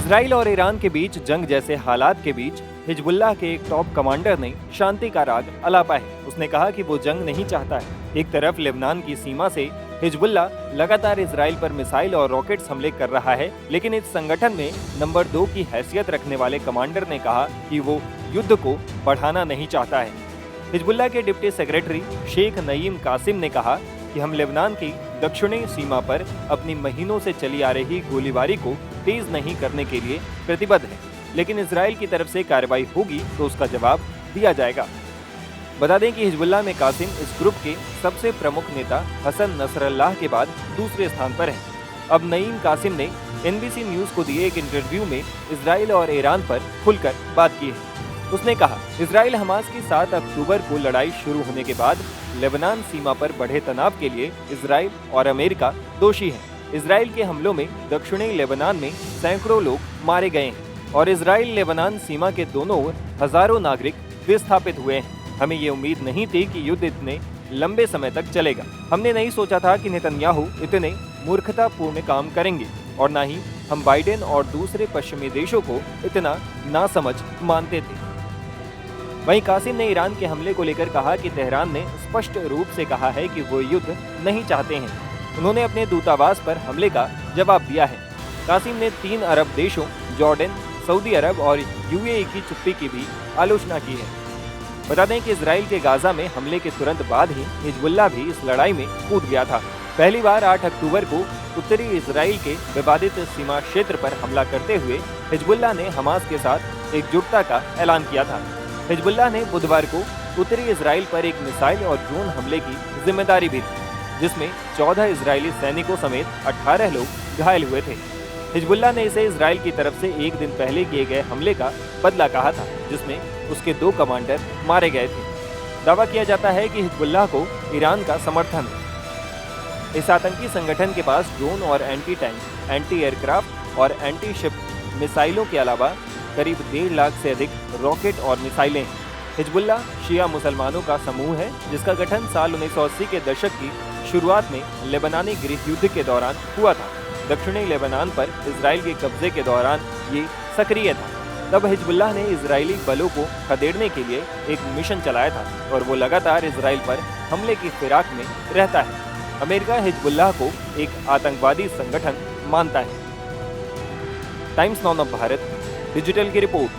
Israel और Iran के बीच जंग जैसे हालात के बीच हिजबुल्लाह के एक टॉप कमांडर ने शांति का राग अलापा है। उसने कहा कि वो जंग नहीं चाहता है। एक तरफ लेबनान की सीमा से हिजबुल्लाह लगातार इजराइल पर मिसाइल और रॉकेट्स हमले कर रहा है, लेकिन इस संगठन में नंबर 2 की हैसियत रखने वाले कमांडर ने कहा कि वो युद्ध को बढ़ाना नहीं चाहता है। हिजबुल्लाह के डिप्टी सेक्रेटरी शेख नईम कासिम ने कहा कि हम लेबनान की दक्षिणी सीमा पर अपनी महीनों से चली आ रही गोलीबारी को तेज नहीं करने के लिए प्रतिबद्ध है, लेकिन इजराइल की तरफ से कार्रवाई होगी तो उसका जवाब दिया जाएगा। बता दें कि हिजबुल्लाह में कासिम इस ग्रुप के सबसे प्रमुख नेता हसन नसरल्लाह के बाद दूसरे स्थान पर हैं। अब नईम कासिम ने NBC न्यूज को दिए एक इंटरव्यू में इजराइल और ईरान पर खुलकर बात की है। उसने कहा, इजराइल हमास की 7 अक्टूबर को लड़ाई शुरू होने के बाद लेबनान सीमा पर बढ़े तनाव के लिए इजराइल और अमेरिका दोषी हैं। इजराइल के हमलों में दक्षिणी लेबनान में सैकड़ों लोग मारे गए हैं और इजराइल लेबनान सीमा के दोनों ओर हजारों नागरिक विस्थापित हुए हैं। हमें ये उम्मीद नहीं थी कि युद्ध इतने लंबे समय तक चलेगा। हमने नहीं सोचा था कि नेतन्याहू इतने मूर्खतापूर्ण काम करेंगे और न ही हम बाइडेन और दूसरे पश्चिमी देशों को इतना नासमझ मानते थे। वहीं कासिम ने ईरान के हमले को लेकर कहा कि तेहरान ने स्पष्ट रूप से कहा है कि वो युद्ध नहीं चाहते हैं। उन्होंने अपने दूतावास पर हमले का जवाब दिया है। कासिम ने 3 अरब देशों जॉर्डन, सऊदी अरब और UAE की चुप्पी की भी आलोचना की है। बता दें कि इजराइल के गाजा में हमले के तुरंत बाद ही हिजबुल्लाह भी इस लड़ाई में कूद गया था। पहली बार 8 अक्टूबर को उत्तरी इजराइल के विवादित सीमा क्षेत्र पर हमला करते हुए हिजबुल्लाह ने हमास के साथ एकजुटता का ऐलान किया था। हिजबुल्लाह ने बुधवार को उत्तरी इजराइल पर एक मिसाइल और ड्रोन हमले की जिम्मेदारी भी दी, जिसमें 14 इजरायली सैनिकों समेत 18 लोग घायल हुए थे। हिजबुल्लाह ने इसे इजराइल की तरफ से एक दिन पहले किए गए हमले का बदला कहा था, जिसमें उसके 2 कमांडर मारे गए थे। दावा किया जाता है कि हिजबुल्लाह को ईरान का समर्थन है। इस आतंकी संगठन के पास ड्रोन और एंटी टैंक, एंटी एयरक्राफ्ट और एंटी शिप मिसाइलों के अलावा करीब 1.5 लाख से अधिक रॉकेट और मिसाइलें हैं। हिजबुल्लाह शिया मुसलमानों का समूह है, जिसका गठन साल 1980 के दशक की शुरुआत में लेबनानी गृह युद्ध के दौरान हुआ था। दक्षिणी लेबनान पर इजराइल के कब्जे के दौरान ये सक्रिय था। तब हिजबुल्लाह ने इजरायली बलों को खदेड़ने के लिए एक मिशन चलाया था और वो लगातार इजराइल पर हमले की फिराक में रहता है। अमेरिका हिजबुल्लाह को एक आतंकवादी संगठन मानता है। Times now of Bharat digital की रिपोर्ट।